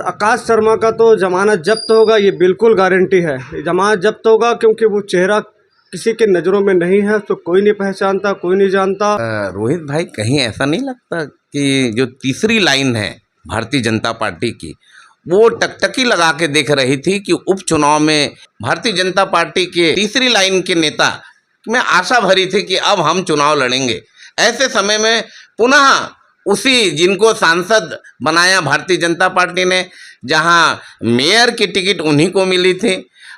आकाश शर्मा का तो जमानत जब्त होगा, ये बिल्कुल गारंटी है। जमानत जब्त होगा क्योंकि वो चेहरा किसी के नज़रों में नहीं है, उसको कोई नहीं पहचानता, कोई नहीं जानता। रोहित भाई, कहीं ऐसा नहीं लगता कि जो तीसरी लाइन है भारतीय जनता पार्टी की, वो टकटकी लगा के देख रही थी कि उपचुनाव में भारतीय जनता पार्टी के तीसरी लाइन के नेता में आशा भरी थी कि अब हम चुनाव लड़ेंगे। ऐसे समय में पुनः उसी जिनको सांसद बनाया भारतीय जनता पार्टी ने, जहां मेयर की टिकट उन्हीं को मिली थी,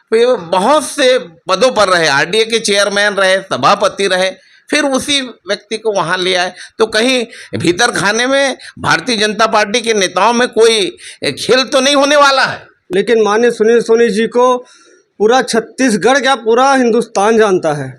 फिर बहुत से पदों पर रहे, आरडीए के चेयरमैन रहे, सभापति रहे, फिर उसी व्यक्ति को वहां ले आए। तो कहीं भीतर खाने में भारतीय जनता पार्टी के नेताओं में कोई खेल तो नहीं होने वाला है। लेकिन माननीय सुनील सोनी जी को पूरा छत्तीसगढ़ क्या पूरा हिंदुस्तान जानता है।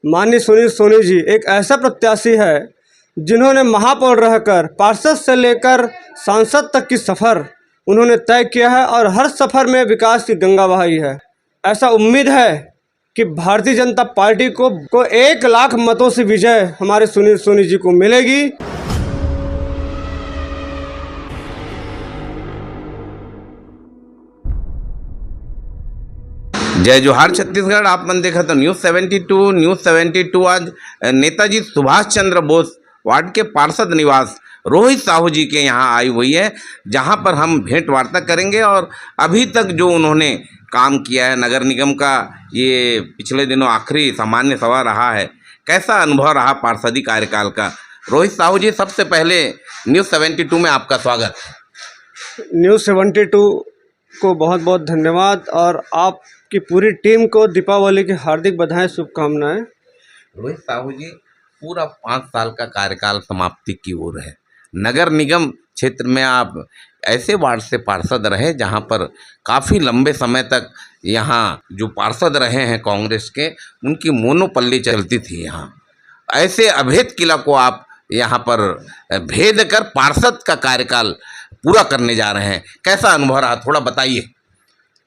माननीय सुनील सोनी जी एक ऐसा प्रत्याशी है जिन्होंने महापौर रहकर पार्षद से लेकर सांसद तक की सफ़र उन्होंने तय किया है और हर सफ़र में विकास की गंगा बहाई है। ऐसा उम्मीद है कि भारतीय जनता पार्टी को 1 लाख मतों से विजय हमारे सुनील सोनी जी को मिलेगी। जय जोहार छत्तीसगढ़। आपने देखा तो न्यूज़ 72 आज नेताजी सुभाष चंद्र बोस वार्ड के पार्षद निवास रोहित साहू जी के यहाँ आई हुई है, जहाँ पर हम भेंट वार्ता करेंगे और अभी तक जो उन्होंने काम किया है नगर निगम का, ये पिछले दिनों आखिरी सामान्य सभा रहा है, कैसा अनुभव रहा पार्षदी कार्यकाल का। रोहित साहू जी, सबसे पहले न्यूज़ 72 में आपका स्वागत। न्यूज़ 72 को बहुत बहुत धन्यवाद और आपकी पूरी टीम को दीपावली की हार्दिक बधाई, शुभकामनाएं। रोहित साहू जी, पूरा 5 साल का कार्यकाल समाप्ति की ओर है। नगर निगम क्षेत्र में आप ऐसे वार्ड से पार्षद रहे जहां पर काफ़ी लंबे समय तक यहाँ जो पार्षद रहे हैं कांग्रेस के, उनकी मोनोपल्ली चलती थी। यहाँ ऐसे अभेद किला को आप यहाँ पर भेद कर पार्षद का कार्यकाल पूरा करने जा रहे हैं, कैसा अनुभव रहा, थोड़ा बताइए।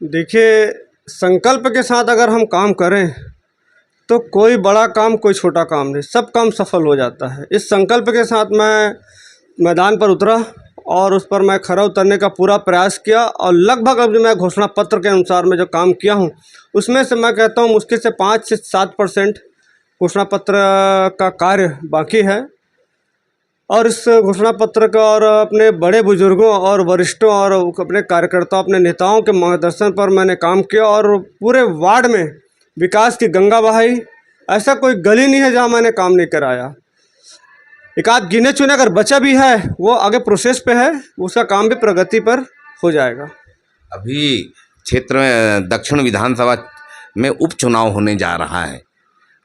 देखिए, संकल्प के साथ अगर हम काम करें तो कोई बड़ा काम कोई छोटा काम नहीं, सब काम सफल हो जाता है। इस संकल्प के साथ मैं मैदान पर उतरा और उस पर मैं खरा उतरने का पूरा प्रयास किया और लगभग अब मैं घोषणा पत्र के अनुसार मैं जो काम किया हूँ उसमें से मैं कहता हूँ मुश्किल से 5 से 7% घोषणा पत्र का कार्य बाकी है। और इस घोषणा पत्र का और अपने बड़े बुजुर्गों और वरिष्ठों और अपने कार्यकर्ताओं, अपने नेताओं के मार्गदर्शन पर मैंने काम किया और पूरे वार्ड में विकास की गंगा बहाई। ऐसा कोई गली नहीं है जहां मैंने काम नहीं कराया। एक आध गिने चुने अगर बचा भी है वो आगे प्रोसेस पे है, उसका काम भी प्रगति पर हो जाएगा। अभी क्षेत्र में दक्षिण विधानसभा में उपचुनाव होने जा रहा है।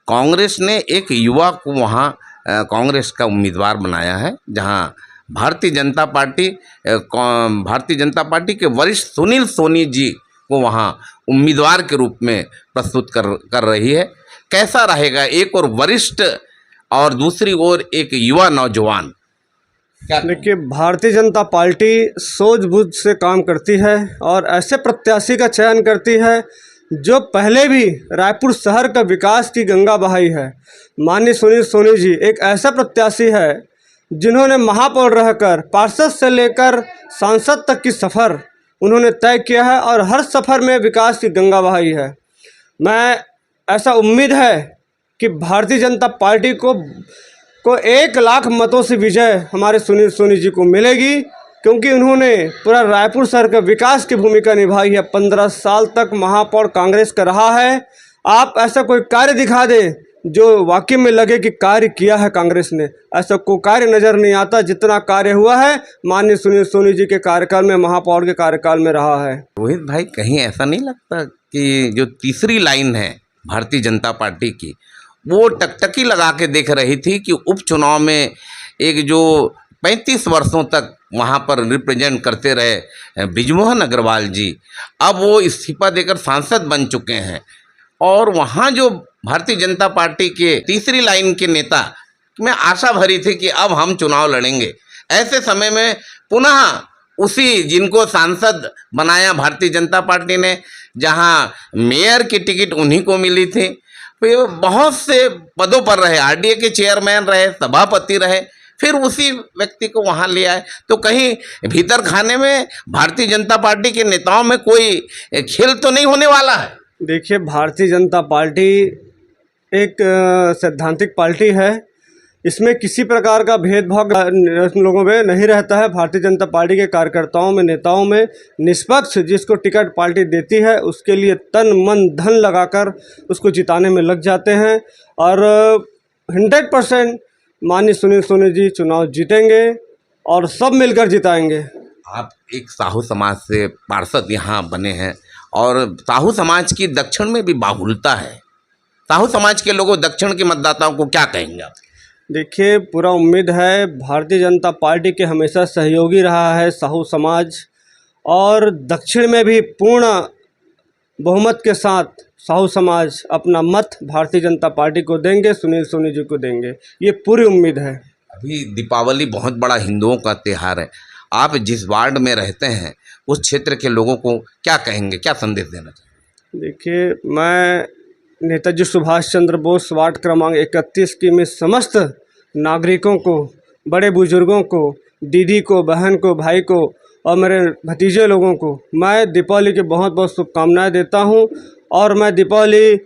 कांग्रेस ने एक युवा को वहाँ कांग्रेस का उम्मीदवार बनाया है, जहाँ भारतीय जनता पार्टी के वरिष्ठ सुनील सोनी जी को वहाँ उम्मीदवार के रूप में प्रस्तुत कर रही है। कैसा रहेगा, एक और वरिष्ठ और दूसरी ओर एक युवा नौजवान? देखिए, भारतीय जनता पार्टी सूझबूझ से काम करती है और ऐसे प्रत्याशी का चयन करती है जो पहले भी रायपुर शहर का विकास की गंगा बहाई है। माननीय सुनील सोनी जी एक ऐसा प्रत्याशी है जिन्होंने महापौर रहकर पार्षद से लेकर सांसद तक की सफ़र उन्होंने तय किया है और हर सफ़र में विकास की गंगा बहाई है। मैं ऐसा उम्मीद है कि भारतीय जनता पार्टी को 1 लाख मतों से विजय हमारे सुनील सोनी जी को मिलेगी, क्योंकि उन्होंने पूरा रायपुर शहर का विकास की भूमिका निभाई है। 15 साल तक महापौर कांग्रेस का रहा है। आप ऐसा कोई कार्य दिखा दे जो वाकई में लगे कि कार्य किया है कांग्रेस ने, ऐसा कोई कार्य नज़र नहीं आता जितना कार्य हुआ है माननीय सुनील सोनी जी के कार्यकाल में, महापौर के कार्यकाल में रहा है। रोहित भाई, कहीं ऐसा नहीं लगता कि जो तीसरी लाइन है भारतीय जनता पार्टी की, वो टकटकी लगा के देख रही थी कि उपचुनाव में एक जो 35 वर्षों तक वहाँ पर रिप्रेजेंट करते रहे बृजमोहन अग्रवाल जी, अब वो इस्तीफा देकर सांसद बन चुके हैं और वहाँ जो भारतीय जनता पार्टी के तीसरी लाइन के नेता में आशा भरी थी कि अब हम चुनाव लड़ेंगे। ऐसे समय में पुनः उसी जिनको सांसद बनाया भारतीय जनता पार्टी ने, जहाँ मेयर की टिकट उन्हीं को मिली थी, फिर बहुत से पदों पर रहे, आरडीए के चेयरमैन रहे, सभापति रहे, फिर उसी व्यक्ति को वहां ले आए। तो कहीं भीतर खाने में भारतीय जनता पार्टी के नेताओं में कोई खेल तो नहीं होने वाला है? देखिए, भारतीय जनता पार्टी एक सैद्धांतिक पार्टी है। इसमें किसी प्रकार का भेदभाव लोगों में नहीं रहता है। भारतीय जनता पार्टी के कार्यकर्ताओं में, नेताओं में निष्पक्ष जिसको टिकट पार्टी देती है उसके लिए तन मन धन लगाकर उसको जिताने में लग जाते हैं और 100% माननीय सुनील सोनी जी चुनाव जीतेंगे और सब मिलकर जिताएंगे। आप एक साहू समाज से पार्षद यहाँ बने हैं और साहू समाज की दक्षिण में भी बाहुलता है। साहू समाज के लोगों, दक्षिण के मतदाताओं को क्या कहेंगे आप? देखिए, पूरा उम्मीद है भारतीय जनता पार्टी के हमेशा सहयोगी रहा है साहू समाज और दक्षिण में भी पूर्ण बहुमत के साथ साहू समाज अपना मत भारतीय जनता पार्टी को देंगे, सुनील सोनी जी को देंगे, ये पूरी उम्मीद है। अभी दीपावली बहुत बड़ा हिंदुओं का त्यौहार है। आप जिस वार्ड में रहते हैं उस क्षेत्र के लोगों को क्या कहेंगे, क्या संदेश देना चाहेंगे? देखिए, मैं नेताजी सुभाष चंद्र बोस वार्ड क्रमांक 31 की में समस्त नागरिकों को, बड़े बुजुर्गों को, दीदी को, बहन को, भाई को और मेरे भतीजे लोगों को मैं दीपावली की बहुत बहुत शुभकामनाएं देता हूं। और मैं दीपावली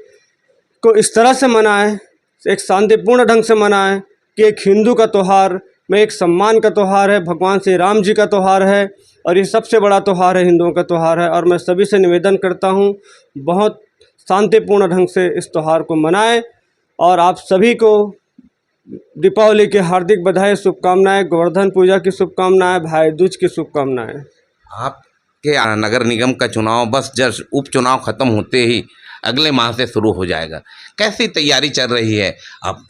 को इस तरह से मनाएं, एक शांतिपूर्ण ढंग से मनाएं कि एक हिंदू का त्यौहार में एक सम्मान का त्यौहार है, भगवान श्री राम जी का त्यौहार है और ये सबसे बड़ा त्यौहार है, हिंदुओं का त्यौहार है। और मैं सभी से निवेदन करता हूँ बहुत शांतिपूर्ण ढंग से इस त्यौहार को मनाएं और आप सभी को दीपावली की हार्दिक बधाई, शुभकामनाएं, गोवर्धन पूजा की शुभकामनाएं, भाई दूज की शुभकामनाएं। आपके नगर निगम का चुनाव बस जस्ट उपचुनाव खत्म होते ही अगले माह से शुरू हो जाएगा, कैसी तैयारी चल रही है अब?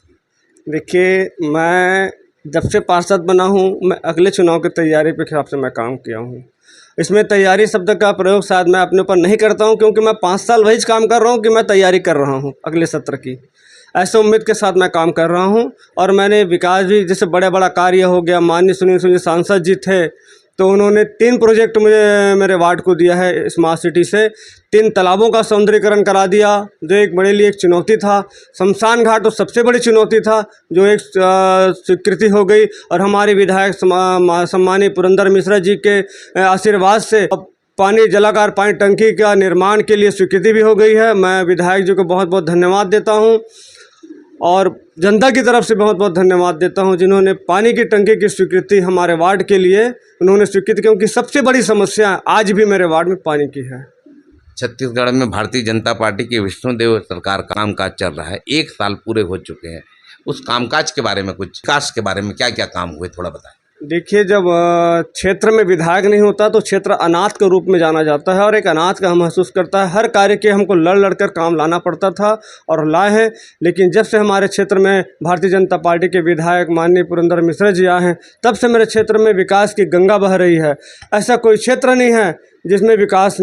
देखिए, मैं जब से पार्षद बना हूँ मैं अगले चुनाव की तैयारी पे हिसाब से मैं काम किया हूँ। इसमें तैयारी शब्द का प्रयोग शायद मैं अपने ऊपर नहीं करता हूँ क्योंकि मैं 5 साल वही काम कर रहा हूँ कि मैं तैयारी कर रहा हूँ अगले सत्र की। ऐसे उम्मीद के साथ मैं काम कर रहा हूँ और मैंने विकास भी, जैसे बड़ा कार्य हो गया, माननीय सुनील सोनी सांसद जी थे तो उन्होंने 3 प्रोजेक्ट मुझे मेरे वार्ड को दिया है स्मार्ट सिटी से। 3 तालाबों का सौंदर्यीकरण करा दिया जो एक मेरे लिए एक चुनौती था। शमशान घाट तो सबसे बड़ी चुनौती था जो एक स्वीकृति हो गई और हमारे विधायक सम्मानीय पुरंदर मिश्रा जी के आशीर्वाद से पानी जलागार पानी टंकी का निर्माण के लिए स्वीकृति भी हो गई है। मैं विधायक जी को बहुत बहुत धन्यवाद देता हूँ और जनता की तरफ से बहुत बहुत धन्यवाद देता हूं जिन्होंने पानी की टंकी की स्वीकृति हमारे वार्ड के लिए उन्होंने स्वीकृति, क्योंकि सबसे बड़ी समस्या आज भी मेरे वार्ड में पानी की है। छत्तीसगढ़ में भारतीय जनता पार्टी की विष्णुदेव सरकार का कामकाज चल रहा है, 1 साल पूरे हो चुके हैं। उस कामकाज के बारे में, कुछ विकास के बारे में क्या क्या काम हुए, थोड़ा बताएं। देखिए, जब क्षेत्र में विधायक नहीं होता तो क्षेत्र अनाथ के रूप में जाना जाता है और एक अनाथ का हम महसूस करता है। हर कार्य के हमको लड़ कर काम लाना पड़ता था और लाए हैं, लेकिन जब से हमारे क्षेत्र में भारतीय जनता पार्टी के विधायक माननीय पुरंदर मिश्रा जी आए हैं तब से मेरे क्षेत्र में विकास की गंगा बह रही है। ऐसा कोई क्षेत्र नहीं है जिसमें विकास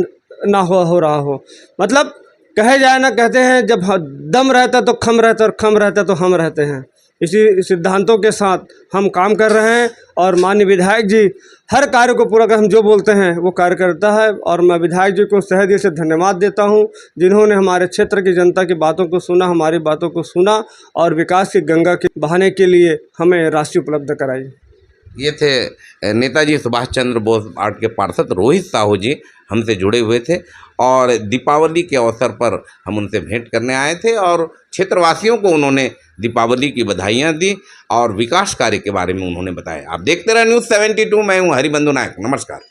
ना हो रहा हो। मतलब कहे जाए ना, कहते हैं जब दम रहता तो खम रहता और खम रहता तो हम रहते हैं। इसी सिद्धांतों के साथ हम काम कर रहे हैं और माननीय विधायक जी हर कार्य को पूरा कर हम जो बोलते हैं वो कार्य करता है और मैं विधायक जी को सहज दिल से धन्यवाद देता हूं जिन्होंने हमारे क्षेत्र की जनता की बातों को सुना, हमारी बातों को सुना और विकास की गंगा के बहाने के लिए हमें राशि उपलब्ध कराई। ये थे नेताजी सुभाष चंद्र बोस वार्ड के पार्षद रोहित साहू जी, हमसे जुड़े हुए थे और दीपावली के अवसर पर हम उनसे भेंट करने आए थे और क्षेत्रवासियों को उन्होंने दीपावली की बधाइयाँ दी और विकास कार्य के बारे में उन्होंने बताया। आप देखते रहे News 72, मैं हूँ हरिबंधु नायक। नमस्कार।